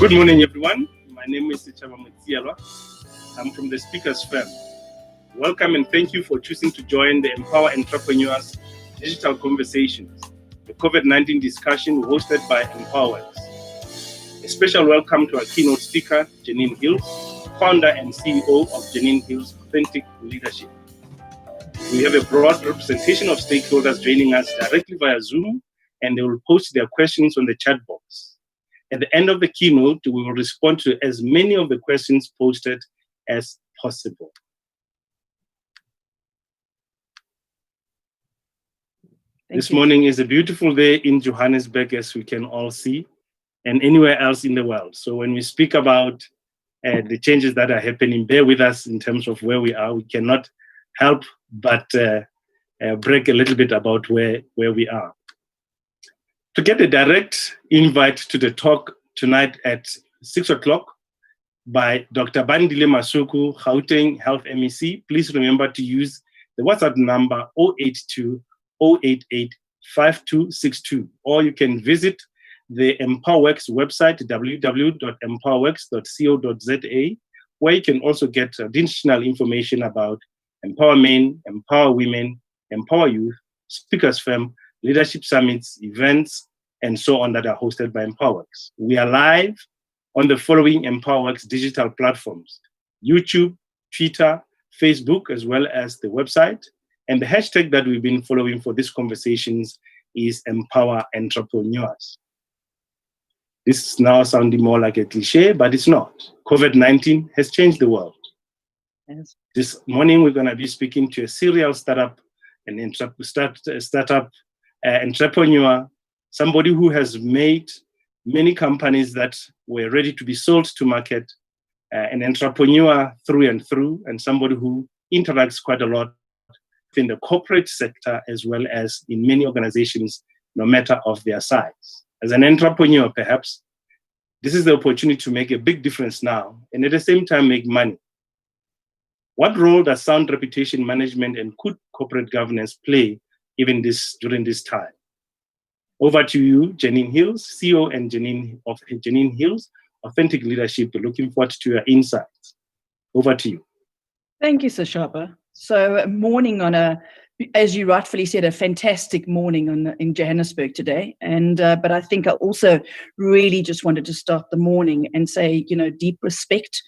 Good morning, everyone. My name is Chaba Mutsialwa. I'm from the Speakers Firm. Welcome and thank you for choosing to join the Empower Entrepreneurs Digital Conversations, the COVID-19 discussion hosted by EmpowerWorks. A special welcome to our keynote speaker, Janine Hills, founder and CEO of Janine Hills Authentic Leadership. We have a broad representation of stakeholders joining us directly via Zoom, and they will post their questions on the chat box. At the end of the keynote, we will respond to as many of the questions posted as possible. This morning is a beautiful day in Johannesburg, as we can all see, and anywhere else in the world. So when we speak about the changes that are happening, bear with us in terms of where we are. We cannot help but brag a little bit about where we are. To get a direct invite to the talk tonight at 6 o'clock by Dr. Bandile Masuku, Gauteng Health MEC, please remember to use the WhatsApp number 082 088 5262, or you can visit the EmpowerWorks website, www.empowerworks.co.za, where you can also get additional information about Empower Men, Empower Women, Empower Youth, Speakers Firm, leadership summits, events, and so on that are hosted by EmpowerWorks. We are live on the following EmpowerWorks digital platforms: YouTube, Twitter, Facebook, as well as the website. And the hashtag that we've been following for these conversations is Empower Entrepreneurs. This is now sounding more like a cliche, but it's not. COVID-19 has changed the world. Yes. This morning, we're going to be speaking to a serial startup entrepreneur, somebody who has made many companies that were ready to be sold to market, an entrepreneur through and through, and somebody who interacts quite a lot in the corporate sector as well as in many organizations, no matter of their size. As an entrepreneur, perhaps, this is the opportunity to make a big difference now and at the same time make money. What role does sound reputation management and good corporate governance play even during this time? Over to you, Janine Hills, CEO and Janine Hills Authentic Leadership. Looking forward to your insights. Over to you. Thank you, Sashaba. So, morning on as you rightfully said, a fantastic morning in Johannesburg today. And but I think I also really just wanted to start the morning and say, deep respect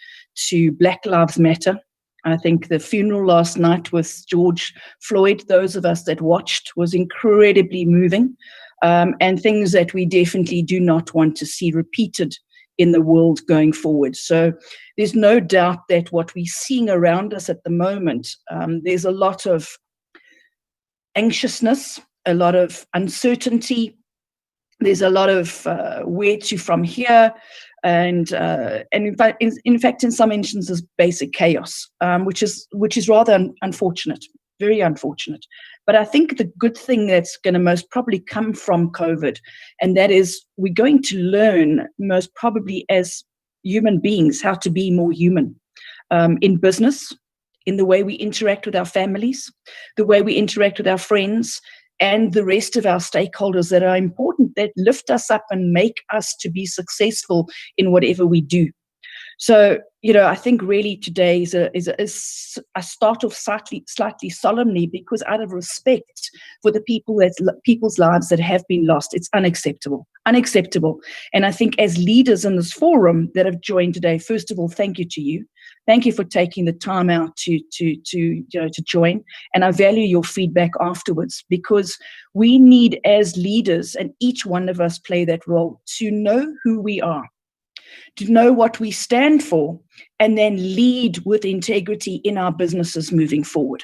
to Black Lives Matter. I think the funeral last night with George Floyd, those of us that watched, was incredibly moving, and things that we definitely do not want to see repeated in the world going forward. So there's no doubt that what we're seeing around us at the moment, there's a lot of anxiousness, a lot of uncertainty. There's a lot of where to from here, and in fact, in some instances, basic chaos, which is rather unfortunate, very unfortunate. But I think the good thing that's going to most probably come from COVID, and that is we're going to learn most probably as human beings how to be more human in business, in the way we interact with our families, the way we interact with our friends, and the rest of our stakeholders that are important, that lift us up and make us to be successful in whatever we do. So, I think really today is a start off slightly solemnly, because out of respect for the people's lives that have been lost, it's unacceptable. And I think as leaders in this forum that have joined today, first of all, thank you to you. Thank you for taking the time out to join. And I value your feedback afterwards, because we need, as leaders, and each one of us play that role, to know who we are, to know what we stand for, and then lead with integrity in our businesses moving forward.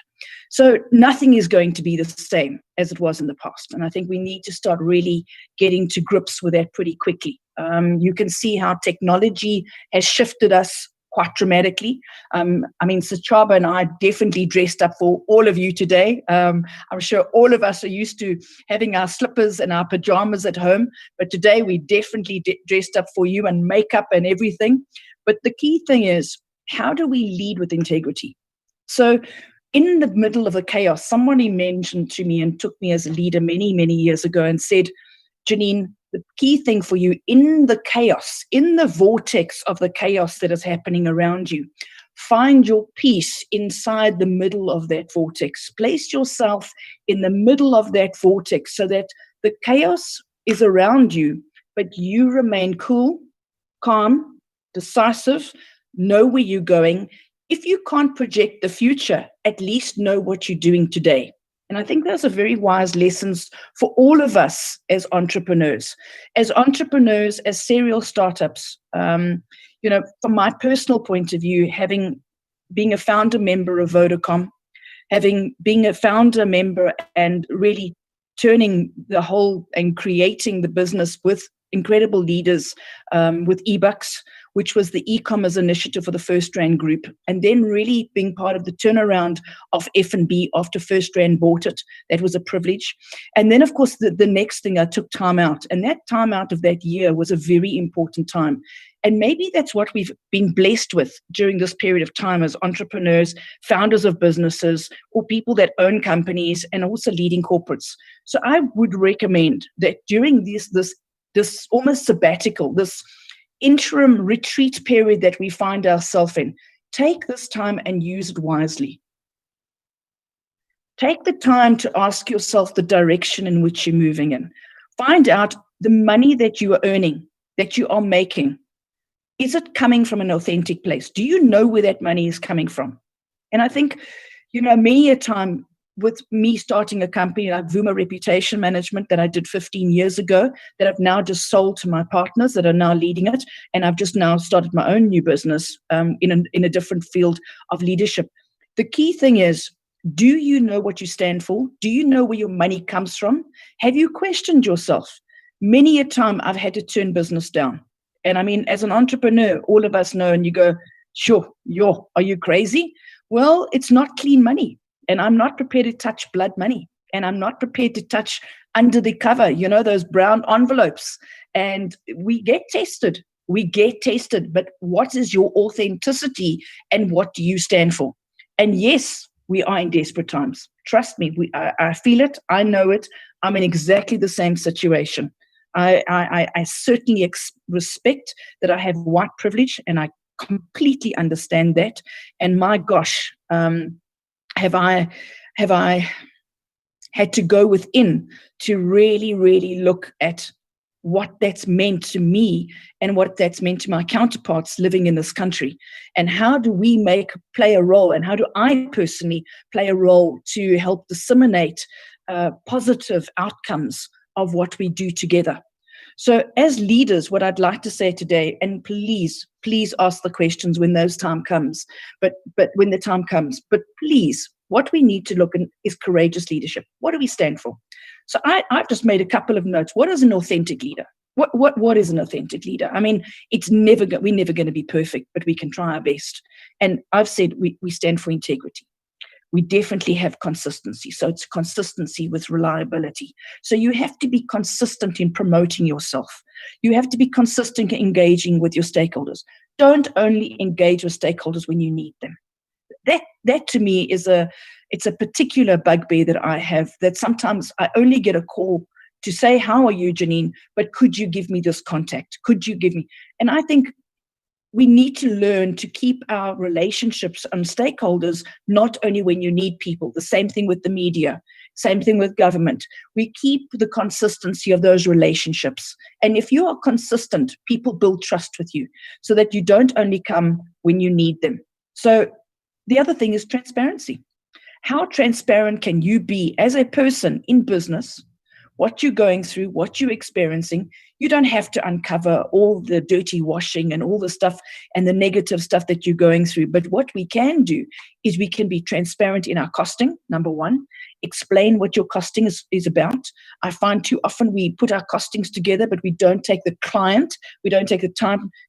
So nothing is going to be the same as it was in the past. And I think we need to start really getting to grips with that pretty quickly. You can see how technology has shifted us quite dramatically. Sachaba and I definitely dressed up for all of you today. I'm sure all of us are used to having our slippers and our pajamas at home, but today we definitely dressed up for you, and makeup and everything. But the key thing is, how do we lead with integrity? So in the middle of the chaos, somebody mentioned to me and took me as a leader many, many years ago and said, Janine, the key thing for you in the chaos, in the vortex of the chaos that is happening around you, find your peace inside the middle of that vortex. Place yourself in the middle of that vortex so that the chaos is around you, but you remain cool, calm, decisive, know where you're going. If you can't project the future, at least know what you're doing today. And I think those are very wise lessons for all of us as entrepreneurs. As entrepreneurs, as serial startups, from my personal point of view, being a founder member of Vodacom, being a founder member and really turning the whole and creating the business with incredible leaders, with eBucks, which was the e-commerce initiative for the First Rand Group, and then really being part of the turnaround of F&B after First Rand bought it. That was a privilege. And then, of course, the next thing, I took time out. And that time out of that year was a very important time. And maybe that's what we've been blessed with during this period of time as entrepreneurs, founders of businesses, or people that own companies and also leading corporates. So I would recommend that during this almost sabbatical, this interim retreat period that we find ourselves in, take this time and use it wisely. Take the time to ask yourself the direction in which you're moving in. Find out the money that you are earning, that you are making. Is it coming from an authentic place? Do you know where that money is coming from? And I think, many a time with me starting a company like Vuma Reputation Management that I did 15 years ago, that I've now just sold to my partners that are now leading it. And I've just now started my own new business in a different field of leadership. The key thing is, do you know what you stand for? Do you know where your money comes from? Have you questioned yourself? Many a time I've had to turn business down. And I mean, as an entrepreneur, all of us know, and you go, sure, are you crazy? Well, it's not clean money. And I'm not prepared to touch blood money. And I'm not prepared to touch under the cover, those brown envelopes. And we get tested. But what is your authenticity and what do you stand for? And yes, we are in desperate times. Trust me, I feel it. I know it. I'm in exactly the same situation. I certainly respect that I have white privilege, and I completely understand that. And my gosh, have I had to go within to really, really look at what that's meant to me and what that's meant to my counterparts living in this country, and how do we play a role, and how do I personally play a role to help disseminate positive outcomes of what we do together. So as leaders, what I'd like to say today, and please ask the questions when those time comes, but when the time comes, but please, what we need to look at is courageous leadership. What do we stand for? So I've just made a couple of notes. What is an authentic leader? What is an authentic leader? I mean, we're never going to be perfect, but we can try our best. And I've said we stand for integrity. We definitely have consistency. So it's consistency with reliability. So you have to be consistent in promoting yourself. You have to be consistent in engaging with your stakeholders. Don't only engage with stakeholders when you need them. That to me it's a particular bugbear that I have, that sometimes I only get a call to say, how are you, Janine? But could you give me this contact? Could you give me? And I think we need to learn to keep our relationships and stakeholders not only when you need people. The same thing with the media, same thing with government. We keep the consistency of those relationships. And if you are consistent, people build trust with you so that you don't only come when you need them. So the other thing is transparency. How transparent can you be as a person in business? What you're going through, what you're experiencing. You don't have to uncover all the dirty washing and all the stuff and the negative stuff that you're going through. But what we can do is we can be transparent in our costing, number one. Explain what your costing is about. I find too often we put our costings together, but we don't take the time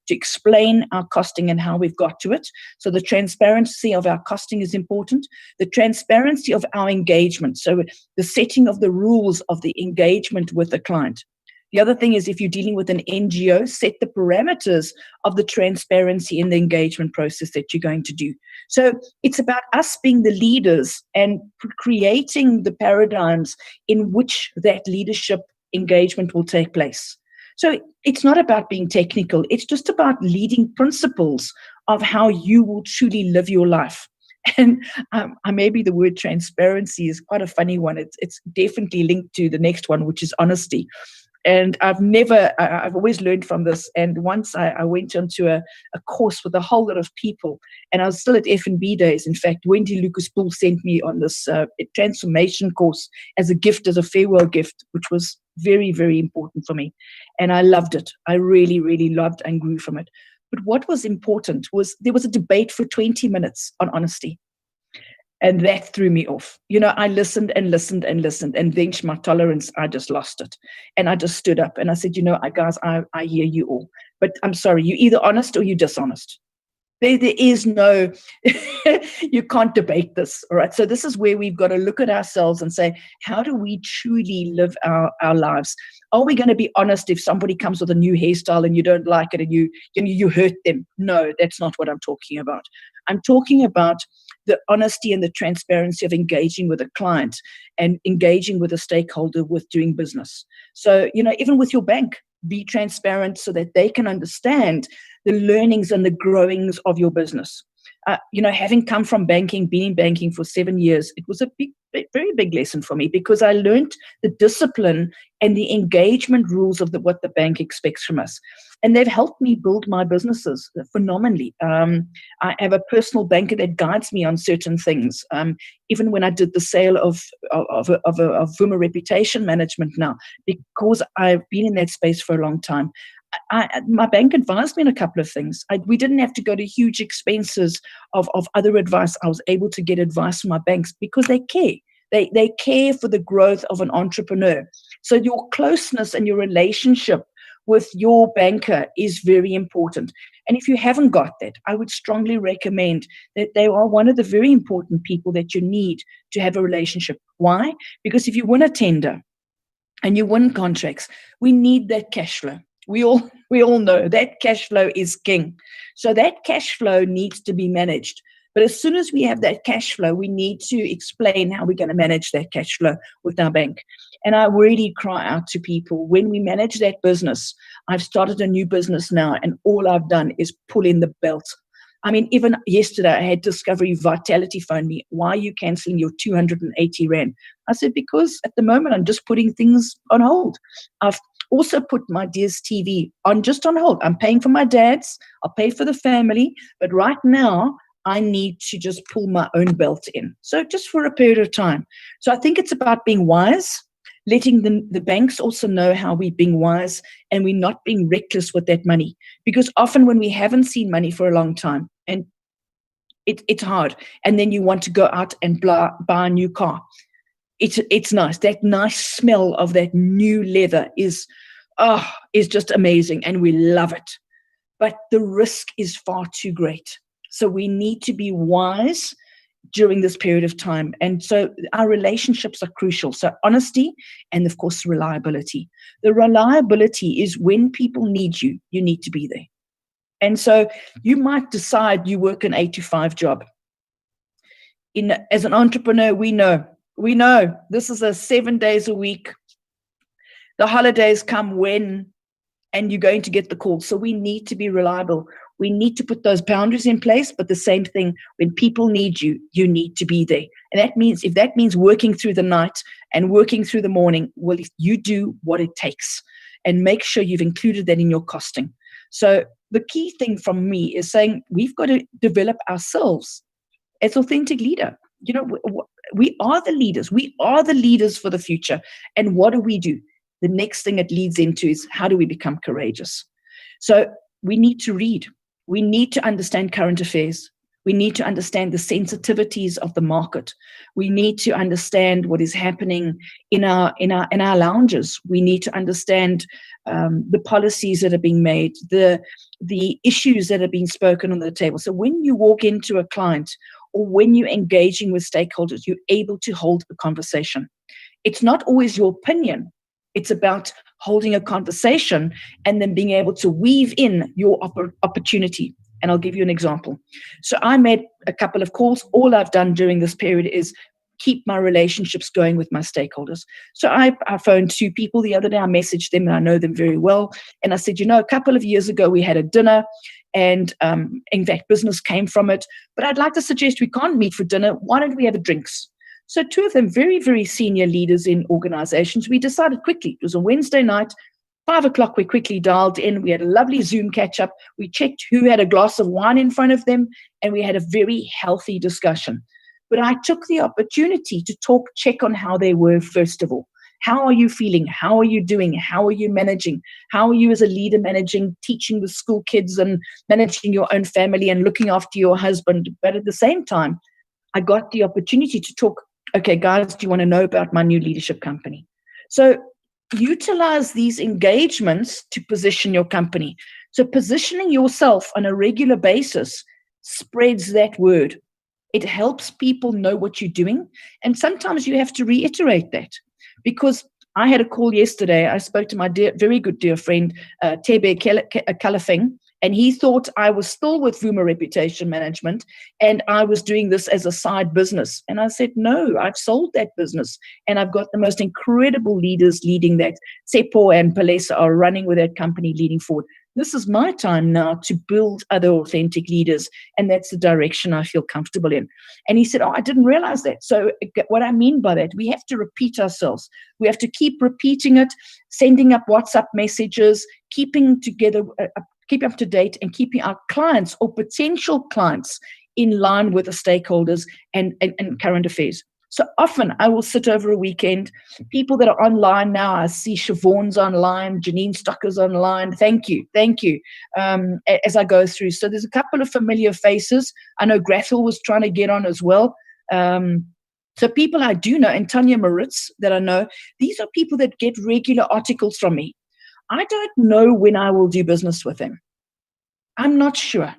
to explain our costing and how we've got to it. So the transparency of our costing is important. The transparency of our engagement. So the setting of the rules of the engagement with the client. The other thing is, if you're dealing with an NGO, set the parameters of the transparency in the engagement process that you're going to do. So it's about us being the leaders and creating the paradigms in which that leadership engagement will take place. So it's not about being technical. It's just about leading principles of how you will truly live your life. And maybe the word transparency is quite a funny one. It's definitely linked to the next one, which is honesty. And I've always learned from this. And once I went onto a course with a whole lot of people, and I was still at F&B days. In fact, Wendy Lucas Bull sent me on this transformation course as a gift, as a farewell gift, which was very, very important for me. And I loved it. I really, really loved and grew from it. But what was important was there was a debate for 20 minutes on honesty. And that threw me off. I listened and listened and listened, and then my tolerance, I just lost it. And I just stood up and I said, guys, I hear you all. But I'm sorry, you're either honest or you're dishonest. There is no, you can't debate this. All right. So this is where we've got to look at ourselves and say, how do we truly live our lives? Are we going to be honest if somebody comes with a new hairstyle and you don't like it and you hurt them? No, that's not what I'm talking about. I'm talking about the honesty and the transparency of engaging with a client and engaging with a stakeholder with doing business. So, even with your bank, be transparent so that they can understand the learnings and the growings of your business. Having come from banking, been in banking for 7 years, it was a very big lesson for me because I learned the discipline and the engagement rules of what the bank expects from us. And they've helped me build my businesses phenomenally. I have a personal banker that guides me on certain things. Even when I did the sale of Vuma Reputation Management now, because I've been in that space for a long time, my bank advised me on a couple of things. We didn't have to go to huge expenses of other advice. I was able to get advice from my banks because they care. They care for the growth of an entrepreneur. So your closeness and your relationship with your banker is very important. And if you haven't got that, I would strongly recommend that they are one of the very important people that you need to have a relationship. Why? Because if you win a tender and you win contracts, we need that cash flow. We all know that cash flow is king. So that cash flow needs to be managed. But as soon as we have that cash flow, we need to explain how we're going to manage that cash flow with our bank. And I really cry out to people, when we manage that business, I've started a new business now, and all I've done is pull in the belt. I mean, even yesterday, I had Discovery Vitality phone me. Why are you canceling your 280 Rand? I said, because at the moment, I'm just putting things on hold. I've also put my DSTV on hold. I'm paying for my dad's. I'll pay for the family. But right now, I need to just pull my own belt in. So just for a period of time. So I think it's about being wise, letting the banks also know how we're being wise and we're not being reckless with that money. Because often when we haven't seen money for a long time, and it's hard, and then you want to go out and buy a new car. It's nice. That nice smell of that new leather is just amazing, and we love it. But the risk is far too great. So we need to be wise during this period of time. And so our relationships are crucial. So honesty and, of course, reliability. The reliability is when people need you, you need to be there. And so you might decide you work an 8-to-5 job. As an entrepreneur, we know this is a 7 days a week. The holidays come when, and you're going to get the call. So we need to be reliable. We need to put those boundaries in place, but the same thing, when people need you, you need to be there. And if that means working through the night and working through the morning, well, if you do what it takes and make sure you've included that in your costing. So the key thing from me is saying we've got to develop ourselves as authentic leader. We are the leaders. We are the leaders for the future. And what do we do? The next thing it leads into is, how do we become courageous? So we need to read. We need to understand current affairs. We need to understand the sensitivities of the market. We need to understand what is happening in our lounges. We need to understand the policies that are being made, the issues that are being spoken on the table. So when you walk into a client or when you're engaging with stakeholders, you're able to hold a conversation. It's not always your opinion. It's about holding a conversation and then being able to weave in your opportunity. And I'll give you an example. So I made a couple of calls. All I've done during this period is keep my relationships going with my stakeholders. So I phoned 2 people the other day. I messaged them, and I know them very well. And I said, a couple of years ago, we had a dinner, and in fact, business came from it. But I'd like to suggest we can't meet for dinner. Why don't we have a drinks? So 2 of them, very, very senior leaders in organizations, we decided quickly. It was a Wednesday night, 5:00, we quickly dialed in. We had a lovely Zoom catch up. We checked who had a glass of wine in front of them, and we had a very healthy discussion. But I took the opportunity to check on how they were, first of all. How are you feeling? How are you doing? How are you managing? How are you as a leader managing, teaching the school kids and managing your own family and looking after your husband? But at the same time, I got the opportunity to talk, okay, guys, do you want to know about my new leadership company? So utilize these engagements to position your company. So positioning yourself on a regular basis spreads that word. It helps people know what you're doing. And sometimes you have to reiterate that, because I had a call yesterday. I spoke to my very good dear friend, Tebe Kalafeng, and he thought I was still with Vuma Reputation Management and I was doing this as a side business. And I said, no, I've sold that business and I've got the most incredible leaders leading that. Sepo and Palesa are running with that company, leading forward. This is my time now to build other authentic leaders, and that's the direction I feel comfortable in. And he said, I didn't realize that. So what I mean by that, we have to repeat ourselves. We have to keep repeating it, sending up WhatsApp messages, keeping together, keep up to date, and keeping our clients or potential clients in line with the stakeholders and current affairs. So often I will sit over a weekend. People that are online now, I see Siobhan's online, Janine Stocker's online. Thank you. As I go through. So there's a couple of familiar faces. I know Grathel was trying to get on as well. So people I do know, and Tanya Maritz that I know, these are people that get regular articles from me. I don't know when I will do business with them. I'm not sure.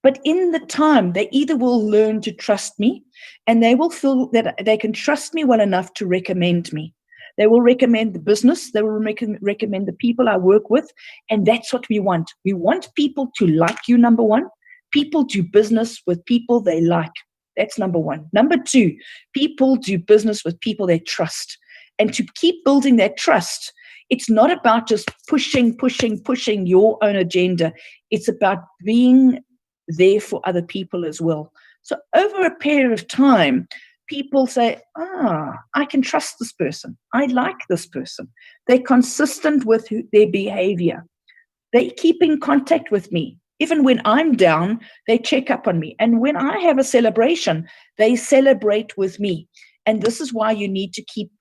But in the time, they either will learn to trust me, and they will feel that they can trust me well enough to recommend me. They will recommend the business. They will recommend the people I work with. And that's what we want. We want people to like you, number one. People do business with people they like. That's number one. Number two, people do business with people they trust. And to keep building that trust, it's not about just pushing your own agenda. It's about being there for other people as well. So over a period of time, people say, I can trust this person. I like this person. They're consistent with their behavior. They keep in contact with me. Even when I'm down, they check up on me. And when I have a celebration, they celebrate with me. And this is why you need to keep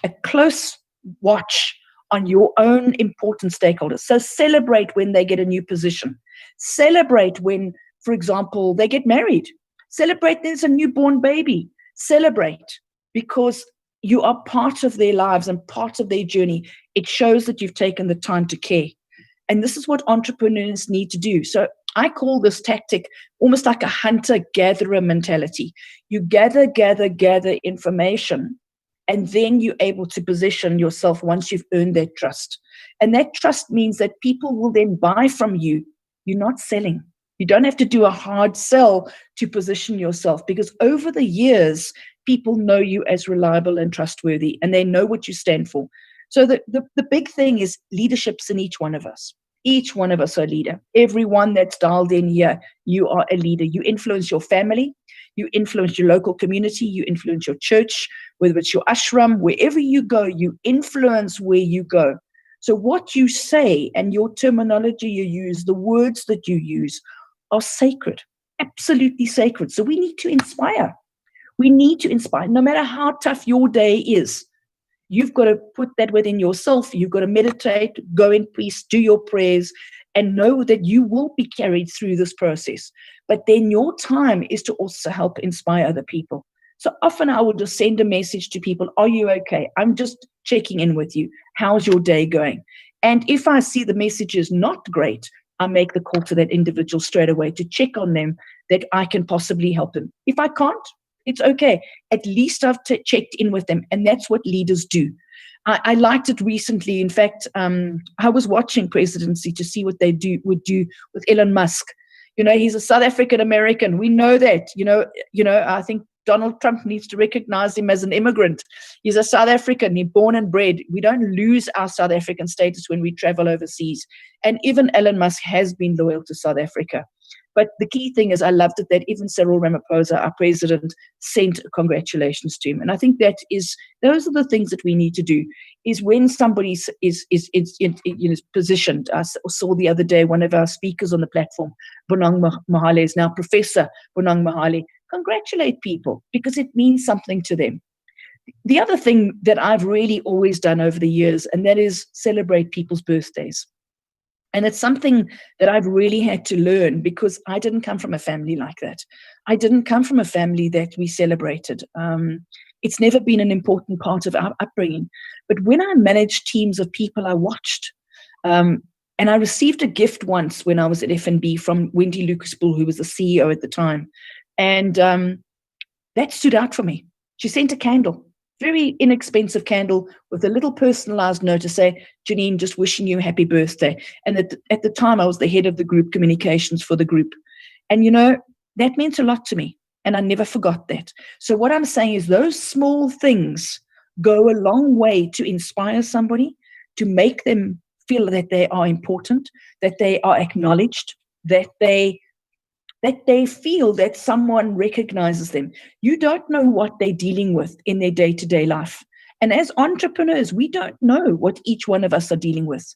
a close watch on your own important stakeholders. So celebrate when they get a new position. Celebrate when, for example, they get married. Celebrate there's a newborn baby. Celebrate because you are part of their lives and part of their journey. It shows that you've taken the time to care. And this is what entrepreneurs need to do. So I call this tactic almost like a hunter-gatherer mentality. You gather information, and then you're able to position yourself once you've earned their trust. And that trust means that people will then buy from you. You're not selling. You don't have to do a hard sell to position yourself, because over the years, people know you as reliable and trustworthy, and they know what you stand for. So the big thing is leadership's in each one of us. Each one of us are a leader. Everyone that's dialed in here, you are a leader. You influence your family. You influence your local community. You influence your church, whether it's your ashram, wherever you go, you influence where you go. So what you say and your terminology you use, the words that you use are sacred, absolutely sacred. So we need to inspire. We need to inspire, no matter how tough your day is. You've got to put that within yourself. You've got to meditate, go in peace, do your prayers, and know that you will be carried through this process. But then your time is to also help inspire other people. So often I will just send a message to people, are you okay? I'm just checking in with you. How's your day going? And if I see the message is not great, I make the call to that individual straight away to check on them that I can possibly help them. If I can't, it's okay. At least I've checked in with them. And that's what leaders do. I liked it recently. In fact, I was watching Presidency to see what they would do with Elon Musk. You know, he's a South African American. We know that. You know, I think Donald Trump needs to recognize him as an immigrant. He's a South African. He's born and bred. We don't lose our South African status when we travel overseas. And even Elon Musk has been loyal to South Africa. But the key thing is, I loved it that even Cyril Ramaphosa, our president, sent congratulations to him. And I think those are the things that we need to do. Is when somebody is positioned. I saw the other day one of our speakers on the platform, Bonang Mahale, is now Professor Bonang Mahale. Congratulate people because it means something to them. The other thing that I've really always done over the years, and that is celebrate people's birthdays. And it's something that I've really had to learn because I didn't come from a family like that. I didn't come from a family that we celebrated. It's never been an important part of our upbringing. But when I managed teams of people, I watched. And I received a gift once when I was at FNB from Wendy Lucas-Bull, who was the CEO at the time. And that stood out for me. She sent a candle. Very inexpensive candle with a little personalized note to say, Janine, just wishing you a happy birthday. And at the time, I was the head of the group communications for the group. And, that meant a lot to me. And I never forgot that. So what I'm saying is those small things go a long way to inspire somebody, to make them feel that they are important, that they are acknowledged, that they feel that someone recognizes them. You don't know what they're dealing with in their day-to-day life. And as entrepreneurs, we don't know what each one of us are dealing with.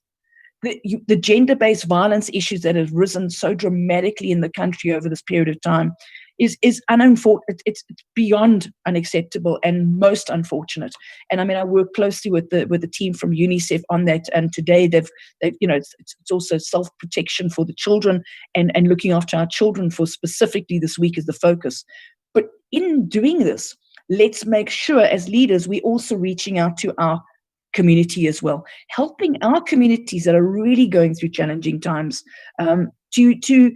The gender-based violence issues that have risen so dramatically in the country over this period of time is unfortunate. It's beyond unacceptable and most unfortunate. And I mean, I work closely with the team from UNICEF on that. And today they've it's also self-protection for the children and looking after our children for specifically this week is the focus. But in doing this, let's make sure as leaders, we're also reaching out to our community as well, helping our communities that are really going through challenging times to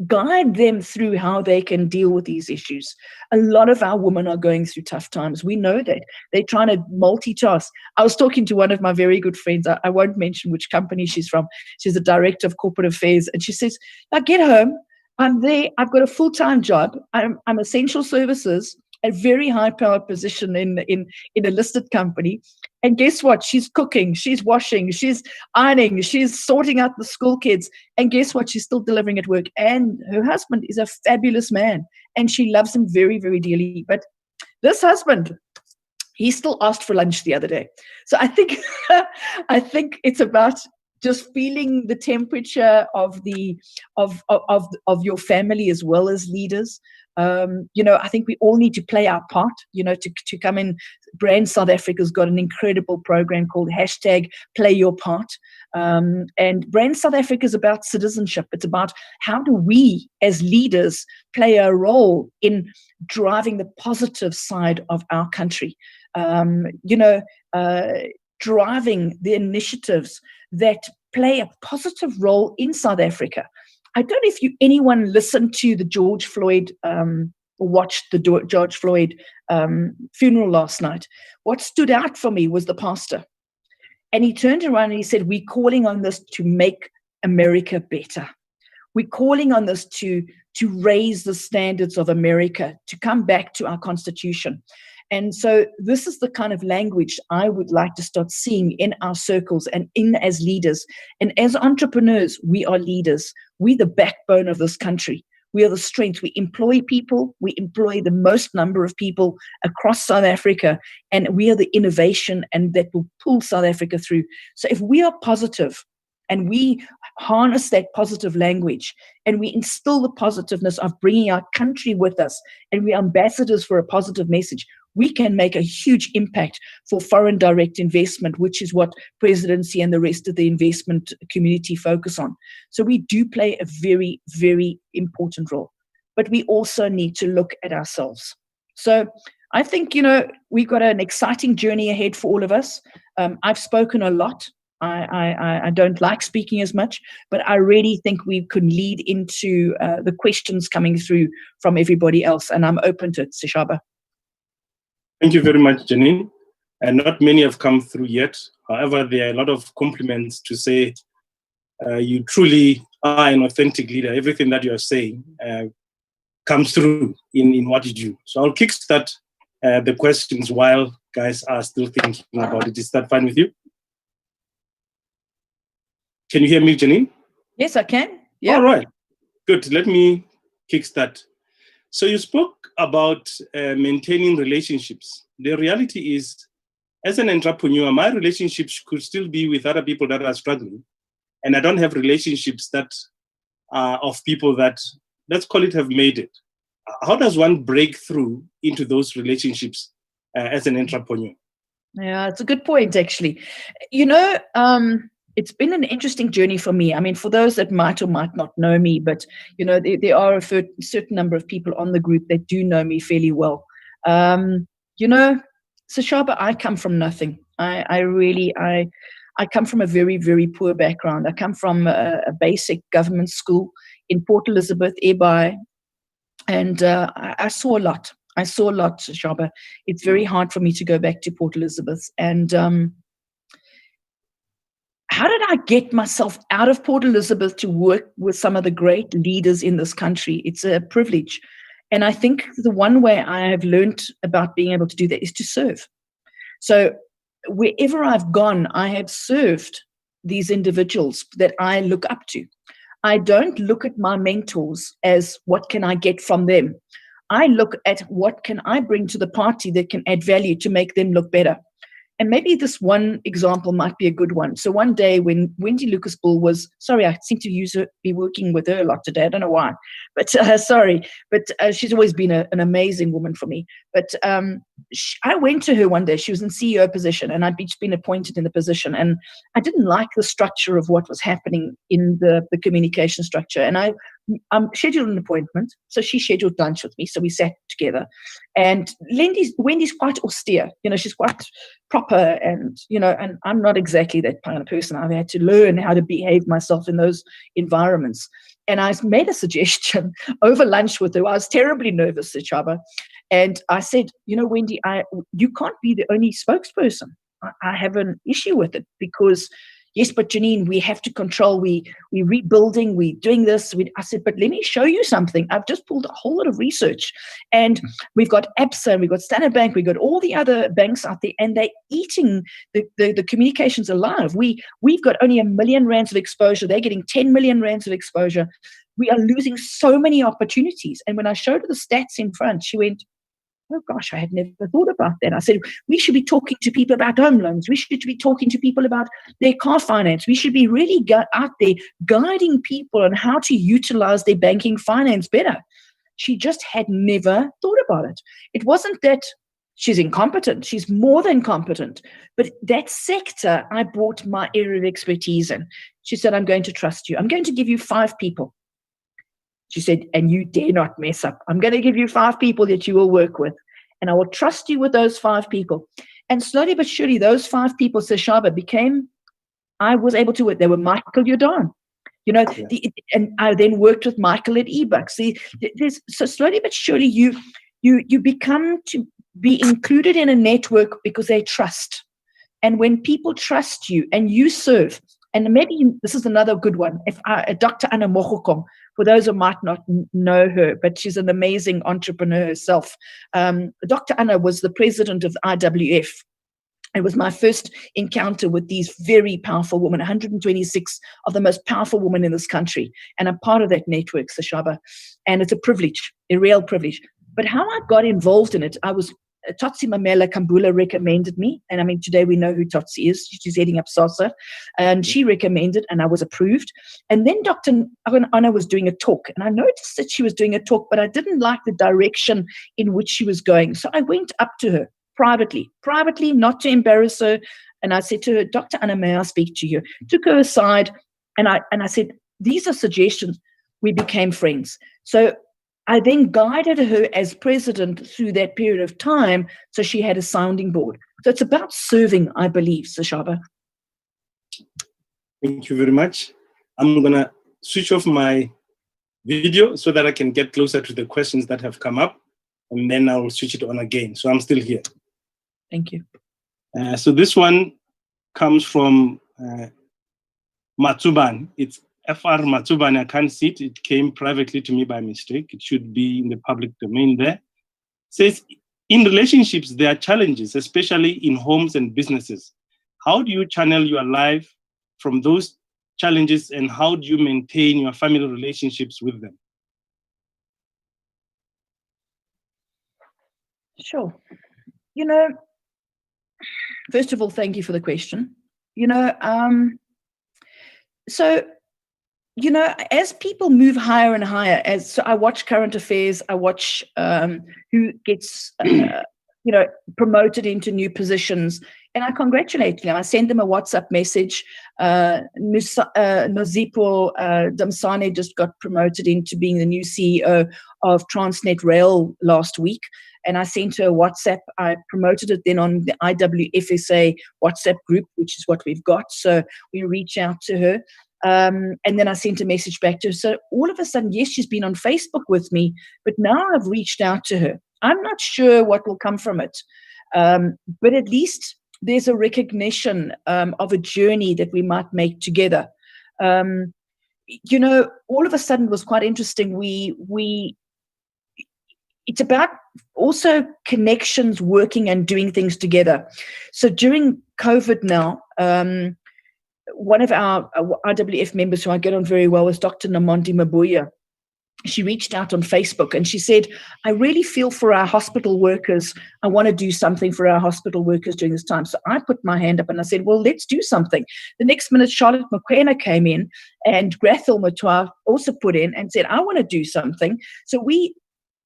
guide them through how they can deal with these issues. A lot of our women are going through tough times. We know that. They're trying to multitask. I was talking to one of my very good friends. I won't mention which company she's from. She's the director of corporate affairs. And she says, I get home, I'm there, I've got a full-time job. I'm essential services, a very high-powered position in a listed company. And guess what? She's cooking, she's washing, she's ironing, she's sorting out the school kids. And guess what? She's still delivering at work. And her husband is a fabulous man. And she loves him very, very dearly. But this husband, he still asked for lunch the other day. So I think it's about just feeling the temperature of your family as well as leaders. I think we all need to play our part, to come in. Brand South Africa's got an incredible program called #PlayYourPart. And Brand South Africa is about citizenship. It's about how do we as leaders play a role in driving the positive side of our country, driving the initiatives that play a positive role in South Africa. I don't know if anyone listened to the George Floyd or watched the George Floyd funeral last night. What stood out for me was the pastor. And he turned around and he said, we're calling on this to make America better. We're calling on this to raise the standards of America, to come back to our Constitution. And so this is the kind of language I would like to start seeing in our circles and as leaders. And as entrepreneurs, we are leaders. We're the backbone of this country. We are the strength. We employ people. We employ the most number of people across South Africa. And we are the innovation and that will pull South Africa through. So if we are positive and we harness that positive language and we instill the positiveness of bringing our country with us and we are ambassadors for a positive message, we can make a huge impact for foreign direct investment, which is what presidency and the rest of the investment community focus on. So we do play a very, very important role, but we also need to look at ourselves. So I think, we've got an exciting journey ahead for all of us. I've spoken a lot. I don't like speaking as much, but I really think we could lead into the questions coming through from everybody else, and I'm open to it, Sishaba. Thank you very much, Janine. And not many have come through yet. However, there are a lot of compliments to say you truly are an authentic leader. Everything that you are saying comes through in what you do. So I'll kickstart the questions while guys are still thinking about it. Is that fine with you? Can you hear me, Janine? Yes, I can. Yeah. All right. Good. Let me kickstart. So you spoke about maintaining relationships. The reality is, as an entrepreneur, my relationships could still be with other people that are struggling. And I don't have relationships that are of people that, let's call it, have made it. How does one break through into those relationships as an entrepreneur? Yeah, it's a good point, actually. It's been an interesting journey for me. I mean, for those that might or might not know me, but, there are a certain number of people on the group that do know me fairly well. Sashaba, I come from nothing. I come from a very, very poor background. I come from a basic government school in Port Elizabeth, Ebai, and I saw a lot. Sashaba. It's very hard for me to go back to Port Elizabeth. And how did I get myself out of Port Elizabeth to work with some of the great leaders in this country? It's a privilege. And I think the one way I have learned about being able to do that is to serve. So wherever I've gone, I have served these individuals that I look up to. I don't look at my mentors as what can I get from them. I look at what can I bring to the party that can add value to make them look better. And maybe this one example might be a good one. So one day when Wendy Lucas Bull was, sorry, I seem to be working with her a lot today. I don't know why, but sorry. But she's always been an amazing woman for me. But I went to her one day. She was in CEO position and I'd just been appointed in the position. And I didn't like the structure of what was happening in the communication structure. And I scheduled an appointment. So she scheduled lunch with me. So we sat together. And Wendy's quite austere. She's quite proper and, and I'm not exactly that kind of person. I've had to learn how to behave myself in those environments. And I made a suggestion over lunch with her. I was terribly nervous, Chaba. And I said, Wendy, you can't be the only spokesperson. I have an issue with it because, yes, but Janine, we have to control. We're rebuilding. We're doing this. I said, but let me show you something. I've just pulled a whole lot of research, and we've got ABSA, we've got Standard Bank, we've got all the other banks out there, and they're eating the communications alive. We've got only R1 million of exposure. They're getting 10 million rands of exposure. We are losing so many opportunities. And when I showed her the stats in front, she went, oh gosh, I had never thought about that. I said, we should be talking to people about home loans. We should be talking to people about their car finance. We should be really out there guiding people on how to utilize their banking finance better. She just had never thought about it. It wasn't that she's incompetent. She's more than competent. But that sector, I brought my area of expertise in. She said, I'm going to trust you. I'm going to give you 5 people. She said, and you dare not mess up. I'm going to give you 5 people that you will work with, and I will trust you with those 5 people. And slowly but surely, those 5 people, Sashaba, I was able to work. They were Michael Jordan, and I then worked with Michael at eBucks. See, so slowly but surely, you become to be included in a network because they trust. And when people trust you and you serve, and maybe this is another good one. If Dr. Anna Mochokom, for those who might not know her, but she's an amazing entrepreneur herself. Dr. Anna was the president of IWF. It was my first encounter with these very powerful women, 126 of the most powerful women in this country. And I'm part of that network, Sashaba. And it's a privilege, a real privilege. But how I got involved in it, Totsi Mamela Kambula recommended me. And I mean, today we know who Totsi is. She's heading up SASA. And she recommended, and I was approved. And then Dr. Anna was doing a talk. And I noticed that she was doing a talk, but I didn't like the direction in which she was going. So I went up to her privately, not to embarrass her. And I said to her, Dr. Anna, may I speak to you? Took her aside. And I said, these are suggestions. We became friends. So I then guided her as president through that period of time, so she had a sounding board. So it's about serving, I believe, Sashaba. Thank you very much. I'm going to switch off my video so that I can get closer to the questions that have come up, and then I'll switch it on again. So I'm still here. Thank you. So this one comes from Matsuban. It's FR Matsubane, I can't see it. It came privately to me by mistake. It should be in the public domain there. Says, in relationships, there are challenges, especially in homes and businesses. How do you channel your life from those challenges, and how do you maintain your family relationships with them? Sure. First of all, thank you for the question. As people move higher and higher, so I watch current affairs, I watch who gets, promoted into new positions, and I congratulate them. I send them a WhatsApp message. Nozipo Damsane just got promoted into being the new CEO of Transnet Rail last week, and I sent her a WhatsApp. I promoted it then on the IWFSA WhatsApp group, which is what we've got. So we reach out to her. And then I sent a message back to her. So all of a sudden, yes, she's been on Facebook with me, but now I've reached out to her. I'm not sure what will come from it, but at least there's a recognition of a journey that we might make together. All of a sudden it was quite interesting. It's about also connections, working and doing things together. So during COVID now, one of our IWF members who I get on very well is Dr. Namondi Mabuya. She reached out on Facebook and she said, I really feel for our hospital workers. I want to do something for our hospital workers during this time. So I put my hand up and I said, well, let's do something. The next minute, Charlotte McQuena came in and Grathel Matoa also put in and said, I want to do something. So we,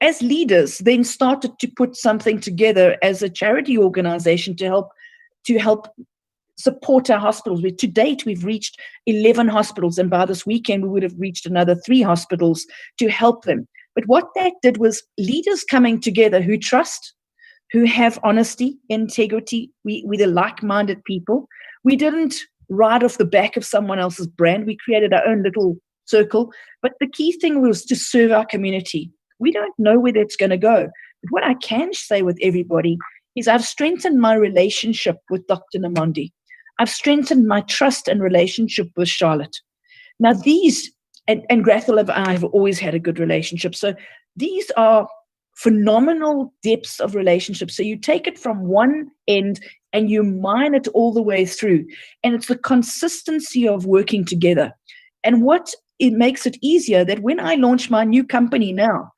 as leaders, then started to put something together as a charity organization to help support our hospitals. To date, we've reached 11 hospitals, and by this weekend, we would have reached another 3 hospitals to help them. But what that did was leaders coming together who trust, who have honesty, integrity. We're the like-minded people. We didn't ride off the back of someone else's brand. We created our own little circle. But the key thing was to serve our community. We don't know where that's going to go. But what I can say with everybody is I've strengthened my relationship with Dr. Namondi. I've strengthened my trust and relationship with Charlotte. Now these, and Grathel and I have always had a good relationship. So these are phenomenal depths of relationship. So you take it from one end and you mine it all the way through. And it's the consistency of working together. And what it makes it easier that when I launch my new company now,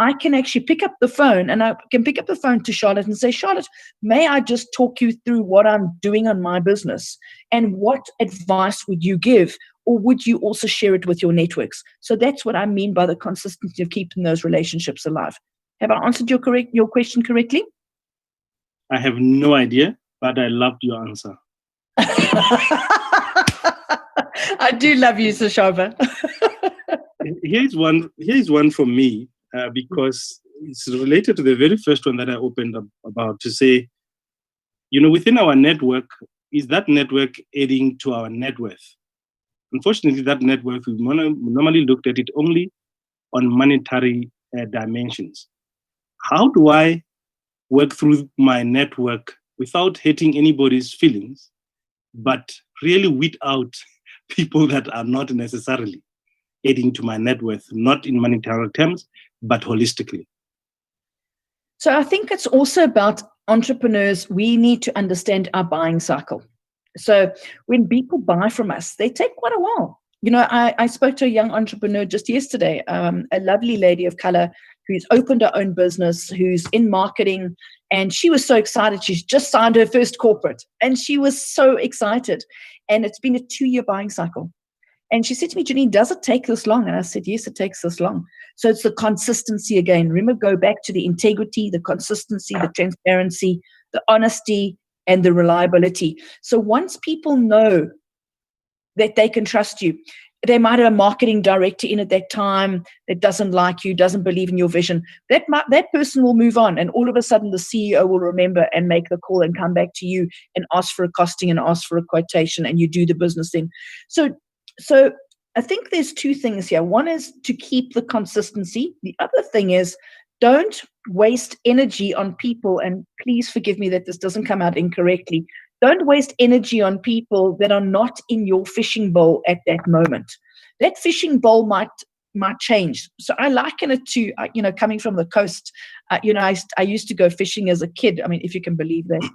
I can actually pick up the phone and I can pick up the phone to Charlotte and say, Charlotte, may I just talk you through what I'm doing on my business and what advice would you give, or would you also share it with your networks? So that's what I mean by the consistency of keeping those relationships alive. Have I answered your question correctly? I have no idea, but I loved your answer. I do love you, Sashaba. Here's one for me. Because it's related to the very first one that I opened up about, to say, within our network, is that network adding to our net worth? Unfortunately, that net worth, we normally looked at it only on monetary dimensions. How do I work through my network without hurting anybody's feelings, but really weed out people that are not necessarily adding to my net worth, not in monetary terms, but holistically? So I think it's also about entrepreneurs. We need to understand our buying cycle. So when people buy from us, they take quite a while. I spoke to a young entrepreneur just yesterday, a lovely lady of color who's opened her own business, who's in marketing, and she was so excited. She's just signed her first corporate, and she was so excited. And it's been a 2-year buying cycle. And she said to me, Janine, does it take this long? And I said, yes, it takes this long. So it's the consistency again. Remember, go back to the integrity, the consistency, the transparency, the honesty, and the reliability. So once people know that they can trust you, they might have a marketing director in at that time that doesn't like you, doesn't believe in your vision. That person will move on. And all of a sudden, the CEO will remember and make the call and come back to you and ask for a costing and ask for a quotation, and you do the business then. So I think there's 2 things here. One is to keep the consistency. The other thing is don't waste energy on people, and please forgive me that this doesn't come out incorrectly. Don't waste energy on people that are not in your fishing bowl at that moment. that fishing bowl might change. So I liken it to, coming from the coast. I used to go fishing as a kid. I mean, if you can believe that.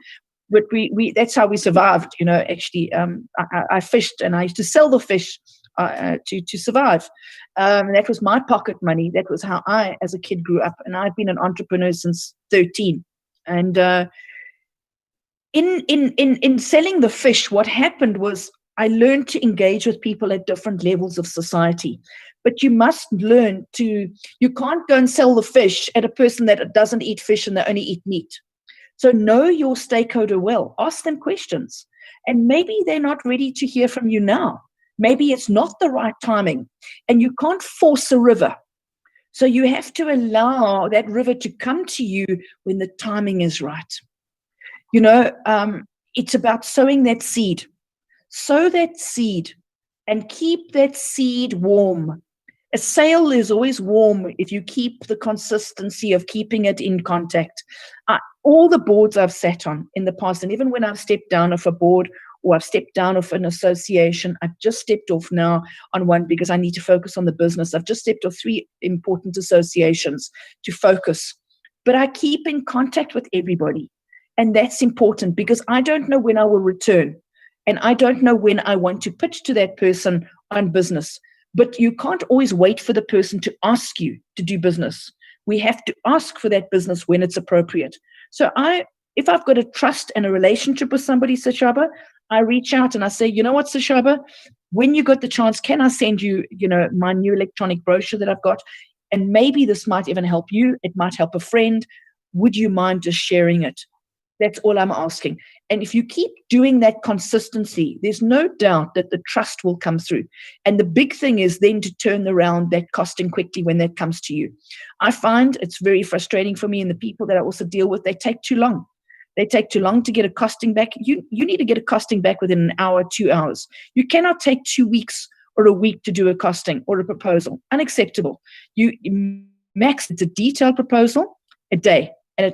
But we that's how we survived. Actually, I fished, and I used to sell the fish to survive. That was my pocket money. That was how I, as a kid, grew up. And I've been an entrepreneur since 13. And in selling the fish, what happened was I learned to engage with people at different levels of society. But you must learn you can't go and sell the fish at a person that doesn't eat fish and they only eat meat. So know your stakeholder well. Ask them questions. And maybe they're not ready to hear from you now. Maybe it's not the right timing. And you can't force a river. So you have to allow that river to come to you when the timing is right. It's about sowing that seed. Sow that seed and keep that seed warm. A sale is always warm if you keep the consistency of keeping it in contact. All the boards I've sat on in the past, and even when I've stepped down off a board or I've stepped down off an association, I've just stepped off now on one because I need to focus on the business. I've just stepped off 3 important associations to focus. But I keep in contact with everybody. And that's important because I don't know when I will return. And I don't know when I want to pitch to that person on business. But you can't always wait for the person to ask you to do business. We have to ask for that business when it's appropriate. So if I've got a trust and a relationship with somebody, Sashaba, I reach out and I say, you know what, Sashaba, when you got the chance, can I send you, my new electronic brochure that I've got? And maybe this might even help you. It might help a friend. Would you mind just sharing it? That's all I'm asking. And if you keep doing that consistency, there's no doubt that the trust will come through. And the big thing is then to turn around that costing quickly when that comes to you. I find it's very frustrating for me, and the people that I also deal with, they take too long. They take too long to get a costing back. You need to get a costing back within an hour, 2 hours. You cannot take 2 weeks or a week to do a costing or a proposal. Unacceptable. Max, it's a detailed proposal, a day. And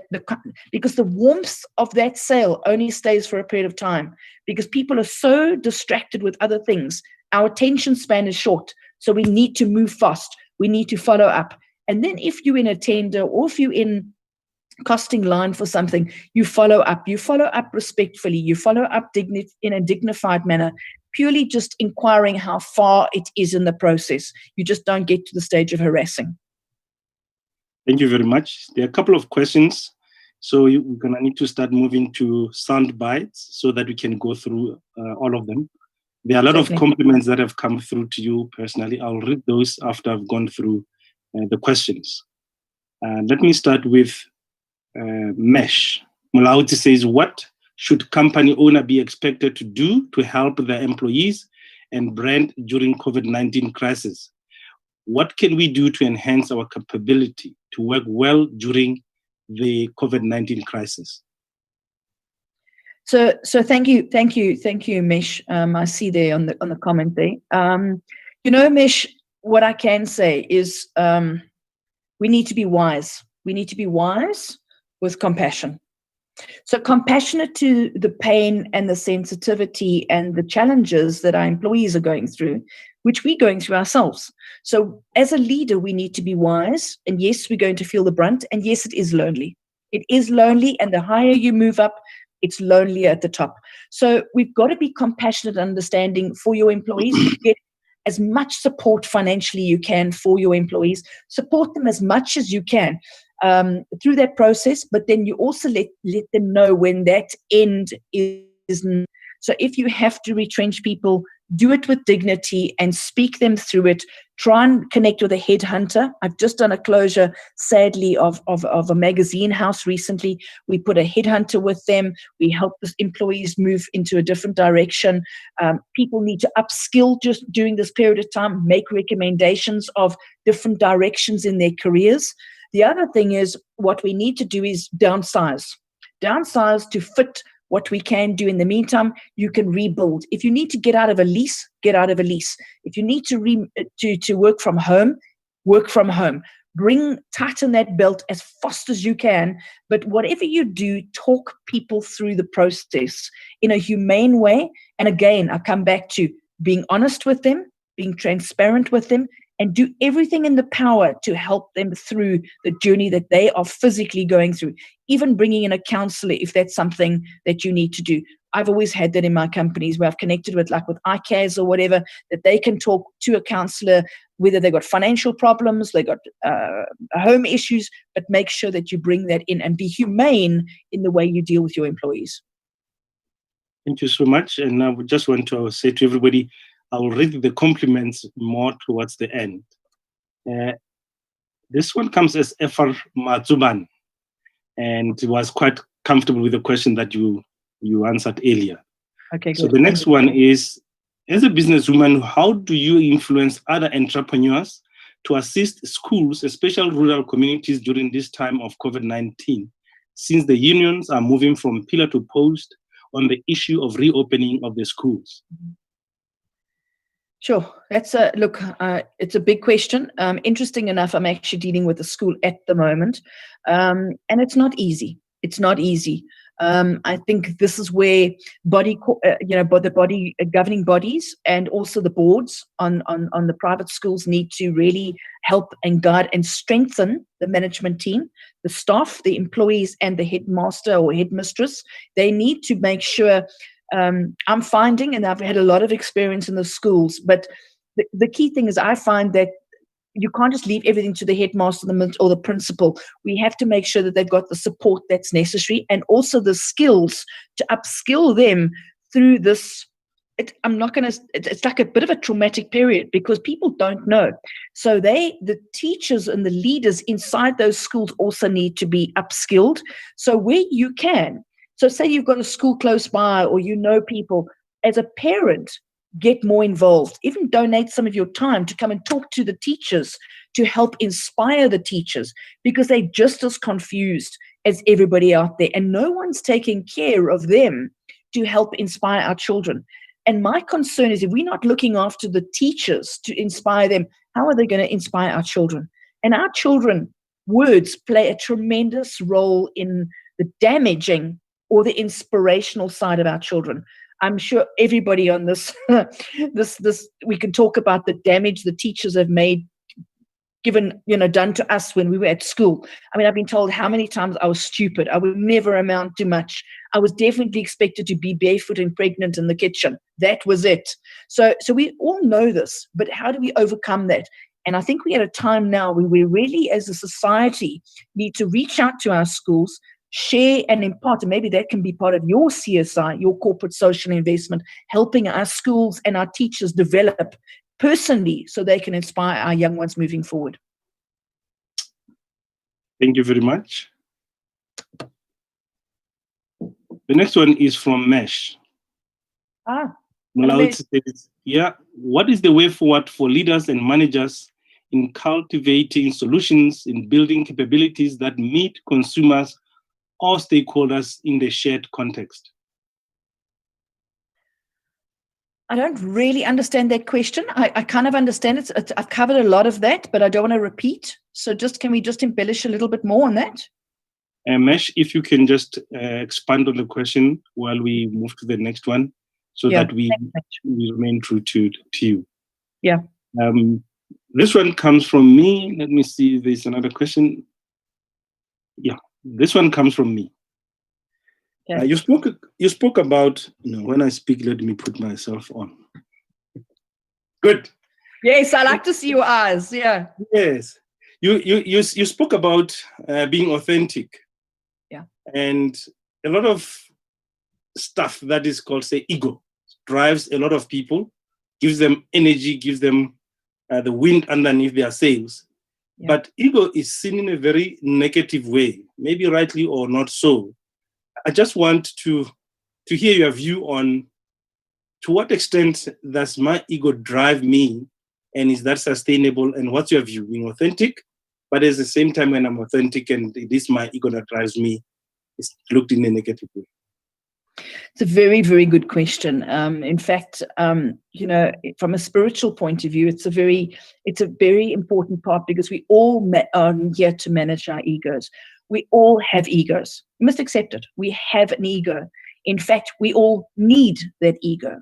because the warmth of that sale only stays for a period of time, because people are so distracted with other things. Our attention span is short, so we need to move fast. We need to follow up. And then if you're in a tender or if you're in costing line for something, you follow up. You follow up respectfully. You follow up in a dignified manner, purely just inquiring how far it is in the process. You just don't get to the stage of harassing. Thank you very much. There are a couple of questions. So we're going to need to start moving to sound bites so that we can go through all of them. There are a lot of compliments that have come through to you personally. I'll read those after I've gone through the questions. Let me start with Mesh. Mulauti says, what should company owner be expected to do to help their employees and brand during COVID-19 crisis? What can we do to enhance our capability to work well during the COVID-19 crisis? So thank you, Mesh. I see there on the comment there. Mesh, what I can say is we need to be wise. We need to be wise with compassion. So compassionate to the pain and the sensitivity and the challenges that our employees are going through, which we're going through ourselves. So as a leader, we need to be wise. And yes, we're going to feel the brunt. And yes, it is lonely. It is lonely. And the higher you move up, it's lonelier at the top. So we've got to be compassionate and understanding for your employees. Get as much support financially you can for your employees. Support them as much as you can through that process. But then you also let them know when that end is. So if you have to retrench people, do it with dignity and speak them through it. Try and connect with a headhunter. I've just done a closure, sadly, of a magazine house recently. We put a headhunter with them. We help the employees move into a different direction. People need to upskill just during this period of time, make recommendations of different directions in their careers. The other thing is what we need to do is downsize to fit what we can do. In the meantime, you can rebuild. If you need to get out of a lease, get out of a lease. If you need to work from home, work from home. Tighten that belt as fast as you can. But whatever you do, talk people through the process in a humane way. And again, I come back to being honest with them, being transparent with them, and do everything in the power to help them through the journey that they are physically going through, even bringing in a counselor if that's something that you need to do. I've always had that in my companies where I've connected with, like with ICAS or whatever, that they can talk to a counselor, whether they've got financial problems, they've got home issues, but make sure that you bring that in and be humane in the way you deal with your employees. Thank you so much. And I would just want to say to everybody, I will read the compliments more towards the end. This one comes as Efar Matsuban, and was quite comfortable with the question that you answered earlier. Okay, good. So the next one is, as a businesswoman, how do you influence other entrepreneurs to assist schools, especially rural communities, during this time of COVID-19, since the unions are moving from pillar to post on the issue of reopening of the schools? Sure. That's it's a big question. Interesting enough, I'm actually dealing with a school at the moment, and it's not easy. It's not easy. I think this is where the body governing bodies and also the boards on the private schools need to really help and guide and strengthen the management team, the staff, the employees, and the headmaster or headmistress. They need to make sure. I'm finding, and I've had a lot of experience in the schools, but the key thing is I find that you can't just leave everything to the headmaster or the principal. We have to make sure that they've got the support that's necessary and also the skills to upskill them through this. It's like a bit of a traumatic period because people don't know. So the teachers and the leaders inside those schools also need to be upskilled. So where you can, so say you've got a school close by or you know people, as a parent, get more involved. Even donate some of your time to come and talk to the teachers to help inspire the teachers because they're just as confused as everybody out there and no one's taking care of them to help inspire our children. And my concern is if we're not looking after the teachers to inspire them, how are they going to inspire our children? And our children, words play a tremendous role in the damaging or the inspirational side of our children. I'm sure everybody on this, we can talk about the damage the teachers have made, done to us when we were at school. I mean, I've been told how many times I was stupid. I would never amount to much. I was definitely expected to be barefoot and pregnant in the kitchen. That was it. So we all know this, but how do we overcome that? And I think we're at a time now where we really, as a society, need to reach out to our schools, share and impart, and maybe that can be part of your CSI, your corporate social investment, helping our schools and our teachers develop personally so they can inspire our young ones moving forward. Thank you very much. The next one is from Mesh. Mesh says, what is the way forward for leaders and managers in cultivating solutions in building capabilities that meet consumers or stakeholders in the shared context? I don't really understand that question. I kind of understand it. I've covered a lot of that, but I don't want to repeat. So can we just embellish a little bit more on that? Mesh, if you can just expand on the question while we move to the next one so that we remain true to you. Yeah. This one comes from me. Let me see if there's another question. Yeah. This one comes from me. Okay. You spoke about, when I speak, let me put myself on. Good. Yes, I like to see your eyes. Yeah. Yes. You spoke about being authentic. Yeah. And a lot of stuff that is called, say, ego drives a lot of people, gives them energy, gives them the wind underneath their sails. Yeah. But ego is seen in a very negative way, maybe rightly or not so. I just want to hear your view on to what extent does my ego drive me, and is that sustainable? And what's your view? Being authentic, but at the same time, when I'm authentic and it is my ego that drives me, it's looked in a negative way. It's a very, very good question. In fact, from a spiritual point of view, it's a very important part because we all are here to manage our egos. We all have egos. We must accept it. We have an ego. In fact, we all need that ego.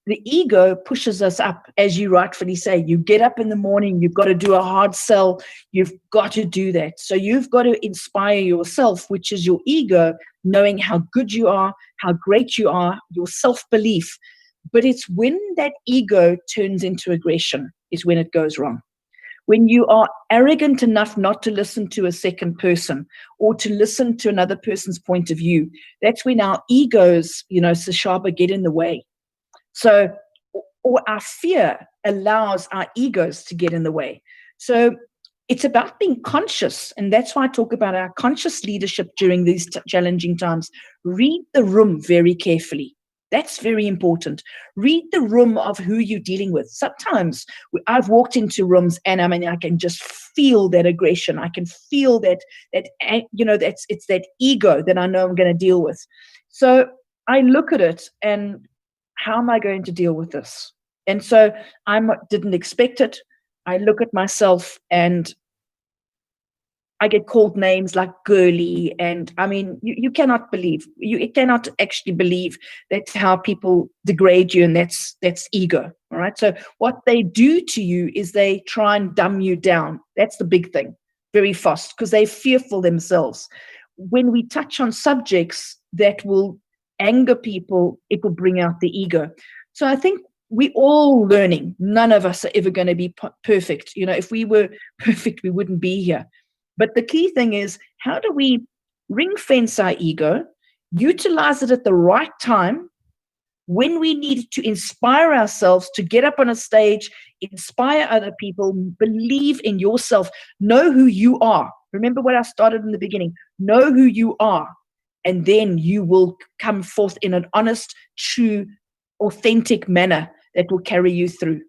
the ego pushes us up, as you rightfully say. You get up in the morning, you've got to do a hard sell, you've got to do that. So you've got to inspire yourself, which is your ego, knowing how good you are, how great you are, your self-belief. But it's when that ego turns into aggression is when it goes wrong. When you are arrogant enough not to listen to a second person or to listen to another person's point of view, that's when our egos, Sashaba, get in the way. So, or our fear allows our egos to get in the way. So it's about being conscious. And that's why I talk about our conscious leadership during these challenging times. Read the room very carefully. That's very important. Read the room of who you're dealing with. Sometimes I've walked into rooms and I can just feel that aggression. I can feel that it's that ego that I know I'm going to deal with. So I look at it and how am I going to deal with this? And so I didn't expect it. I look at myself and I get called names like girly. And I mean, you cannot actually believe that's how people degrade you. And that's ego. All right. So what they do to you is they try and dumb you down. That's the big thing, very fast, because they're fearful themselves. When we touch on subjects that will anger people, it will bring out the ego. So I think we're all learning. None of us are ever going to be perfect. If we were perfect, we wouldn't be here. But the key thing is, how do we ring fence our ego, utilize it at the right time when we need to inspire ourselves to get up on a stage, inspire other people, believe in yourself, know who you are. Remember what I started in the beginning. Know who you are. And then you will come forth in an honest, true, authentic manner that will carry you through.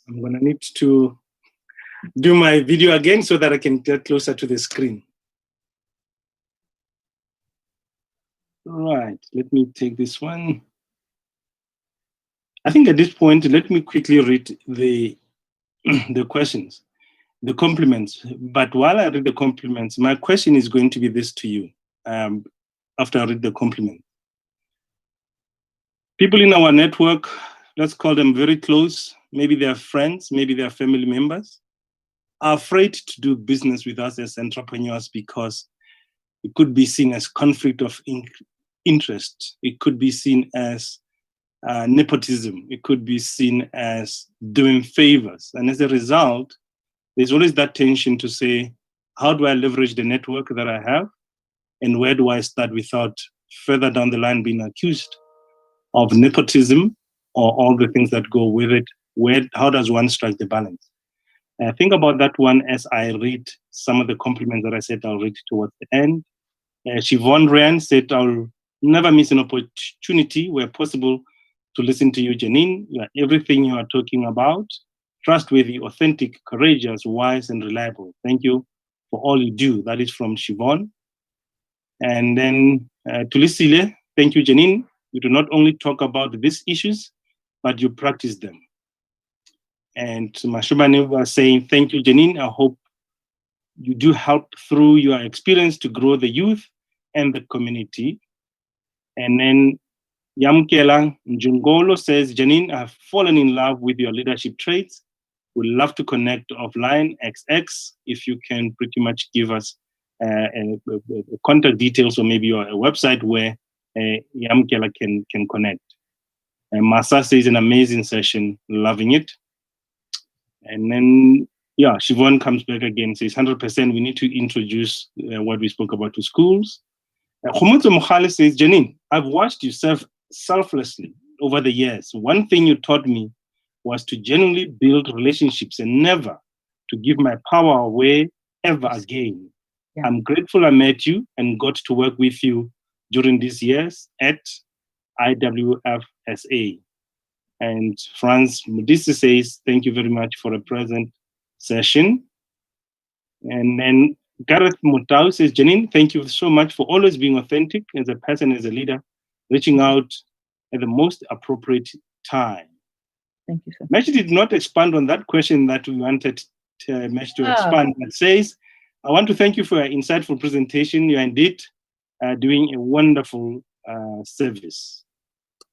I'm going to need to do my video again so that I can get closer to the screen. All right, let me take this one. I think at this point, let me quickly read the questions, the compliments. But while I read the compliments, my question is going to be this to you after I read the compliment. People in our network, let's call them very close, maybe they're friends, maybe they're family members, are afraid to do business with us as entrepreneurs because it could be seen as conflict of interest. It could be seen as nepotism. It could be seen as doing favors. And as a result, there's always that tension to say, how do I leverage the network that I have? And where do I start without further down the line being accused of nepotism or all the things that go with it? How does one strike the balance? Think about that one as I read some of the compliments that I said I'll read towards the end. Siobhan Ryan said, I'll never miss an opportunity where possible to listen to you, Janine. You are everything you are talking about. Trustworthy, authentic, courageous, wise, and reliable. Thank you for all you do. That is from Siobhan. And then Tulisile, thank you, Janine. You do not only talk about these issues, but you practice them. And Mashubane was saying, thank you, Janine. I hope you do help through your experience to grow the youth and the community. And then Yamkela Njungolo says, Janine, I have fallen in love with your leadership traits. We'd love to connect offline, XX, if you can pretty much give us contact details or maybe a website where Yamkela can connect. And Masa says, an amazing session, loving it. And then, yeah, Siobhan comes back again, says 100% we need to introduce what we spoke about to schools. Khomotso Mokhale says, Janine, I've watched you serve selflessly over the years. One thing you taught me was to genuinely build relationships and never to give my power away ever again. Yeah. I'm grateful I met you and got to work with you during these years at IWFSA. And Franz Modisi says, thank you very much for a present session. And then Gareth Mutau says, Janine, thank you so much for always being authentic as a person, as a leader, reaching out at the most appropriate time. Thank you, sir. Mesh did not expand on that question that we wanted Mesh to expand. It says, I want to thank you for your insightful presentation. You are indeed doing a wonderful service.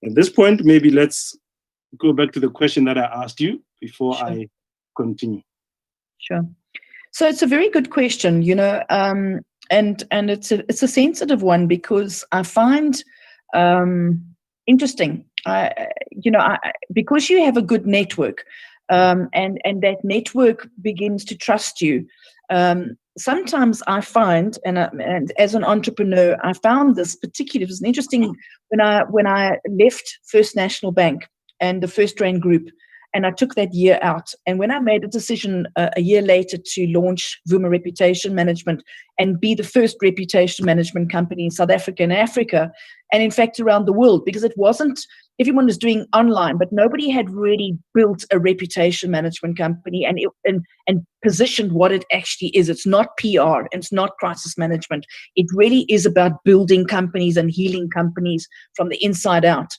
At this point, maybe let's go back to the question that I asked you before Sure. I continue. Sure. So it's a very good question, and it's a sensitive one, because I find interesting. Because you have a good network, and that network begins to trust you. Sometimes I find, and as an entrepreneur, I found this particularly. It was interesting when I left First National Bank and the First Rand Group, and I took that year out. And when I made a decision a year later to launch Vuma Reputation Management and be the first reputation management company in South Africa and Africa, and in fact around the world, because it wasn't, everyone was doing online, but nobody had really built a reputation management company and positioned what it actually is. It's not PR, and it's not crisis management. It really is about building companies and healing companies from the inside out.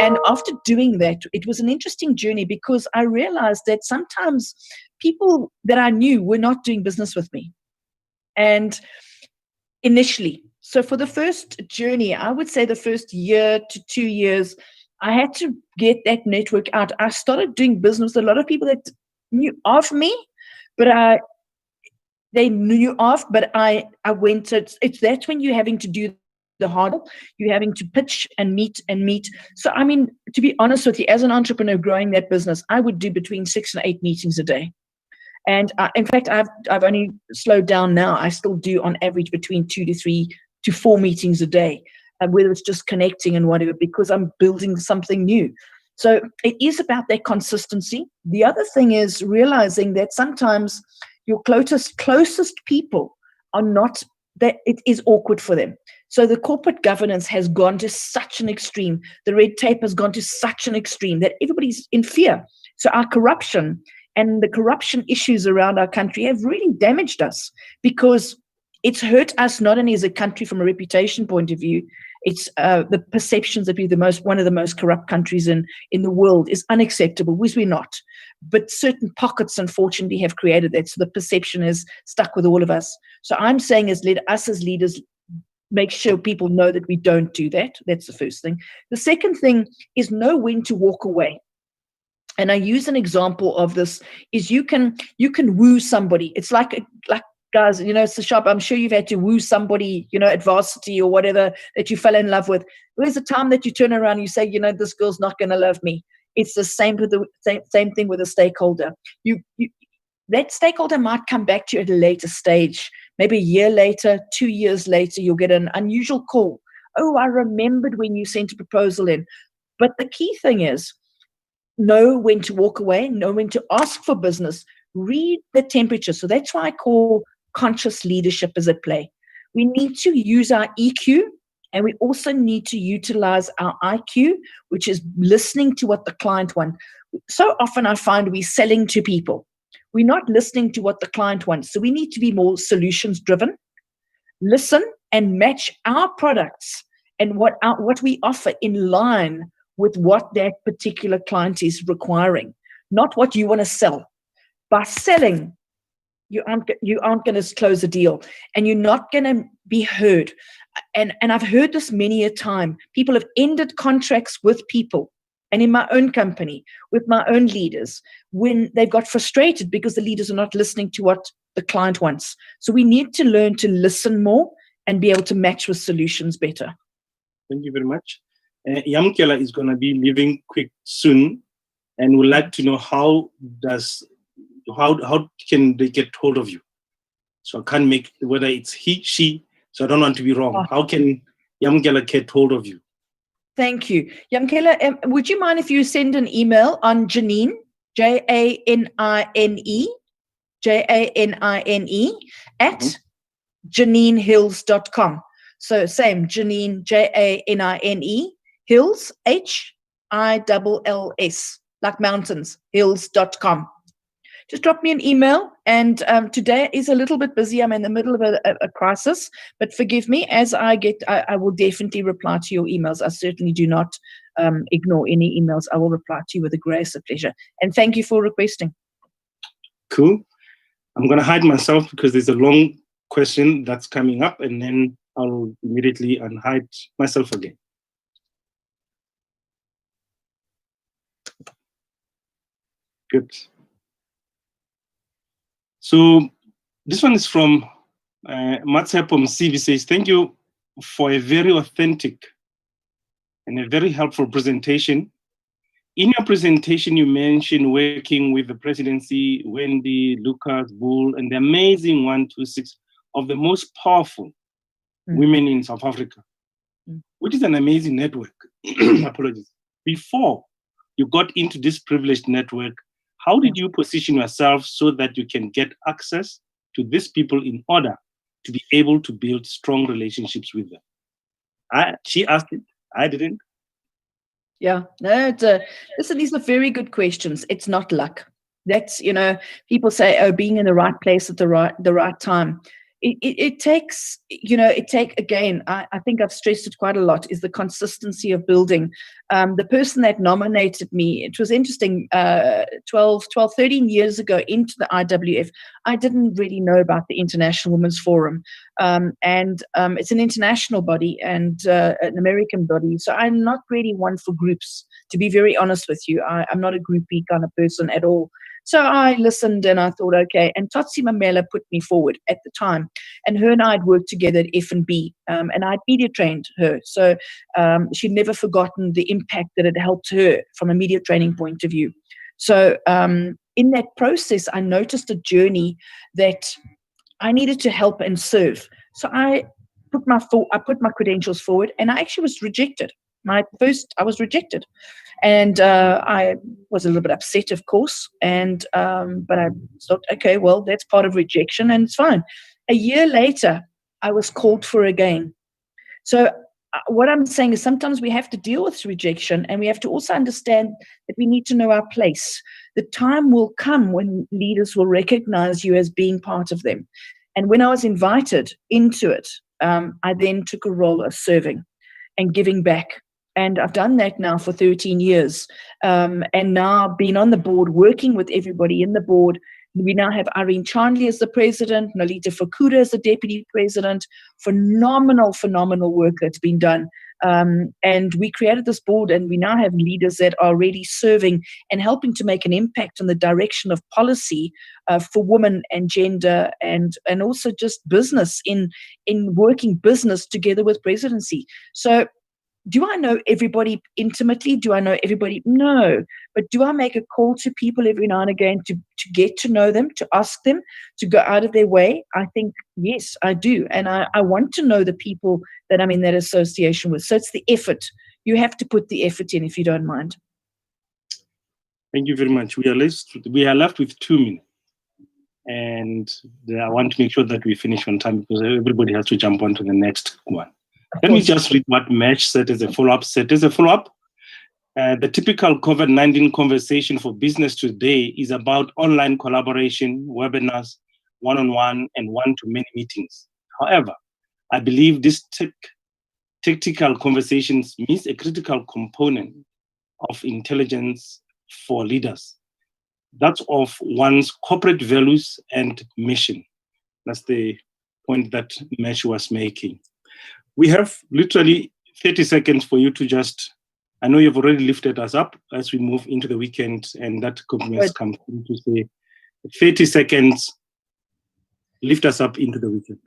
And after doing that, it was an interesting journey, because I realized that sometimes people that I knew were not doing business with me. And initially, so for the first journey, I would say the first year to 2 years, I had to get that network out. I started doing business with a lot of people that knew of me, but they knew of, but I went to, that's when you're having to do the hard, you're having to pitch and meet. So, I mean, to be honest with you, as an entrepreneur growing that business, I would do between 6 and 8 meetings a day. And in fact, I've only slowed down now. I still do on average between 2 to 3 to 4 meetings a day, whether it's just connecting and whatever, because I'm building something new. So it is about that consistency. The other thing is realizing that sometimes your closest people are not, that it is awkward for them. So the corporate governance has gone to such an extreme. The red tape has gone to such an extreme that everybody's in fear. So our corruption and the corruption issues around our country have really damaged us, because it's hurt us not only as a country from a reputation point of view. It's the perceptions that we're one of the most corrupt countries in the world is unacceptable, which we're not. But certain pockets, unfortunately, have created that. So the perception is stuck with all of us. So I'm saying, as leaders, make sure people know that we don't do that. That's the first thing. The second thing is know when to walk away. And I use an example of this is you can woo somebody. It's like guys, it's the shop. I'm sure you've had to woo somebody, at varsity or whatever that you fell in love with. There's a time that you turn around and you say, this girl's not going to love me. It's the same with same thing with a stakeholder. That stakeholder might come back to you at a later stage, maybe a year later, 2 years later, you'll get an unusual call. Oh, I remembered when you sent a proposal in. But the key thing is, know when to walk away, know when to ask for business, read the temperature. So that's why I call conscious leadership is at play. We need to use our EQ, and we also need to utilize our IQ, which is listening to what the client wants. So often I find we're selling to people. We're not listening to what the client wants. So we need to be more solutions driven, listen and match our products and what we offer in line with what that particular client is requiring, not what you want to sell. By selling, you aren't going to close a deal, and you're not going to be heard. And I've heard this many a time. People have ended contracts with people, and in my own company, with my own leaders, when they've got frustrated because the leaders are not listening to what the client wants. So we need to learn to listen more and be able to match with solutions better. Thank you very much. Yamkela is going to be leaving quick soon, and would like to know how can they get hold of you? So I can't make whether it's he, she, so I don't want to be wrong. Oh. How can Yamkela get hold of you? Thank you. Yamkela, would you mind if you send an email on Janine, Janine, Janine at JanineHills.com. So same, Janine, Janine, Hills, HILLS, like mountains, hills.com. Just drop me an email. And today is a little bit busy. I'm in the middle of a crisis, but forgive me. As I will definitely reply to your emails. I certainly do not ignore any emails. I will reply to you with a grace of pleasure. And thank you for requesting. Cool. I'm going to hide myself because there's a long question that's coming up, and then I'll immediately unhide myself again. Good. So this one is from Matsepom CV, says, thank you for a very authentic and a very helpful presentation. In your presentation, you mentioned working with the presidency, Wendy, Lucas, Bull, and the amazing 126 of the most powerful women in South Africa, which is an amazing network. Apologies. Before you got into this privileged network, how did you position yourself so that you can get access to these people in order to be able to build strong relationships with them? She asked it, I didn't. Yeah, no, listen, these are very good questions. It's not luck. That's, people say, oh, being in the right place at the right time. It takes, again, I think I've stressed it quite a lot, is the consistency of building. The person that nominated me, it was interesting, 13 years ago into the IWF, I didn't really know about the International Women's Forum. And it's an international body and an American body. So I'm not really one for groups, to be very honest with you. I'm not a groupie kind of person at all. So I listened and I thought, okay. And Totsi Mamela put me forward at the time. And her and I had worked together at F&B. And I'd media trained her. So she'd never forgotten the impact that it helped her from a media training point of view. So in that process, I noticed a journey that I needed to help and serve. So I put my credentials forward, and I actually was rejected. I was rejected. And I was a little bit upset, of course. And but I thought, okay, well, that's part of rejection, and it's fine. A year later, I was called for again. So what I'm saying is sometimes we have to deal with rejection, and we have to also understand that we need to know our place. The time will come when leaders will recognize you as being part of them. And when I was invited into it, I then took a role of serving and giving back. And I've done that now for 13 years. And now being on the board, working with everybody in the board. We now have Irene Chandley as the president, Nolita Fakuda as the deputy president. Phenomenal work that's been done. And we created this board, and we now have leaders that are really serving and helping to make an impact on the direction of policy for women and gender, and also just business in working business together with presidency. So do I know everybody intimately? Do I know everybody? No. But do I make a call to people every now and again to get to know them, to ask them, to go out of their way? I think, yes, I do. And I want to know the people that I'm in that association with. So it's the effort. You have to put the effort in, if you don't mind. Thank you very much. We are left with 2 minutes. And I want to make sure that we finish on time, because everybody has to jump on to the next one. Let me just read what Mesh said as a follow-up. The typical COVID-19 conversation for business today is about online collaboration, webinars, one-on-one, and one-to-many meetings. However, I believe this tactical conversations miss a critical component of intelligence for leaders. That's of one's corporate values and mission. That's the point that Mesh was making. We have literally 30 seconds for you to I know you've already lifted us up as we move into the weekend, and that compliments come to say 30 seconds, lift us up into the weekend.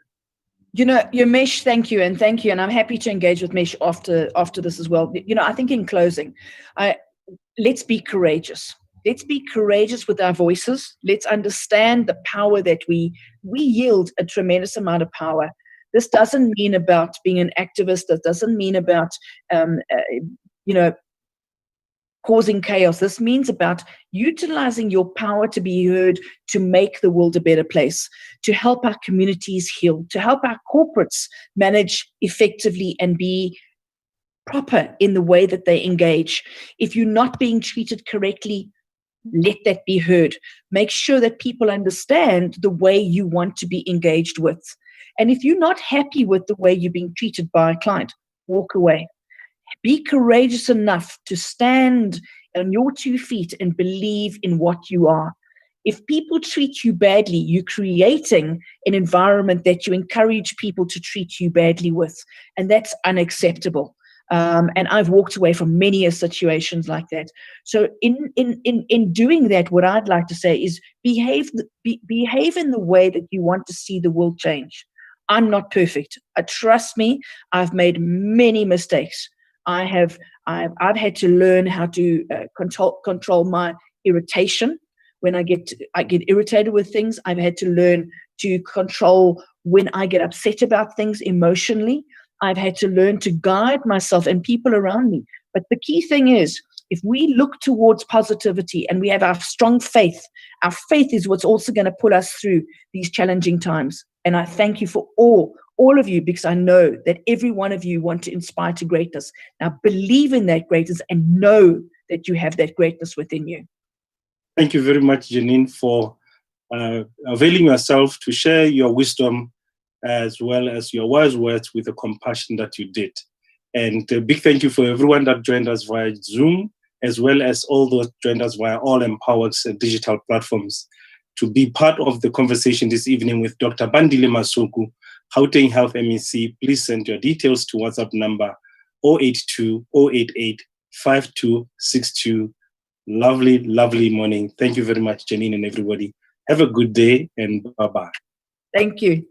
Mesh, thank you. And I'm happy to engage with Mesh after this as well. I think in closing, let's be courageous. Let's be courageous with our voices. Let's understand the power that we yield a tremendous amount of power. This doesn't mean about being an activist. That doesn't mean about, causing chaos. This means about utilizing your power to be heard, to make the world a better place, to help our communities heal, to help our corporates manage effectively and be proper in the way that they engage. If you're not being treated correctly, let that be heard. Make sure that people understand the way you want to be engaged with. And if you're not happy with the way you're being treated by a client, walk away. Be courageous enough to stand on your 2 feet and believe in what you are. If people treat you badly, you're creating an environment that you encourage people to treat you badly with. And that's unacceptable. And I've walked away from many situations like that. So in doing that, what I'd like to say is behave in the way that you want to see the world change. I'm not perfect. Trust me, I've made many mistakes. I've had to learn how to control my irritation. When I get irritated with things, I've had to learn to control when I get upset about things emotionally. I've had to learn to guide myself and people around me. But the key thing is, if we look towards positivity and we have our strong faith, our faith is what's also going to pull us through these challenging times. And I thank you for all of you, because I know that every one of you want to inspire to greatness. Now believe in that greatness and know that you have that greatness within you. Thank you very much, Janine, for availing yourself to share your wisdom as well as your wise words with the compassion that you did. And a big thank you for everyone that joined us via Zoom, as well as all those joined us via all Empowered digital platforms, to be part of the conversation this evening with Dr. Bandile Masuku, Gauteng Health MEC. Please send your details to WhatsApp number 082 088 5262. Lovely, lovely morning. Thank you very much, Janine, and everybody. Have a good day, and bye-bye. Thank you.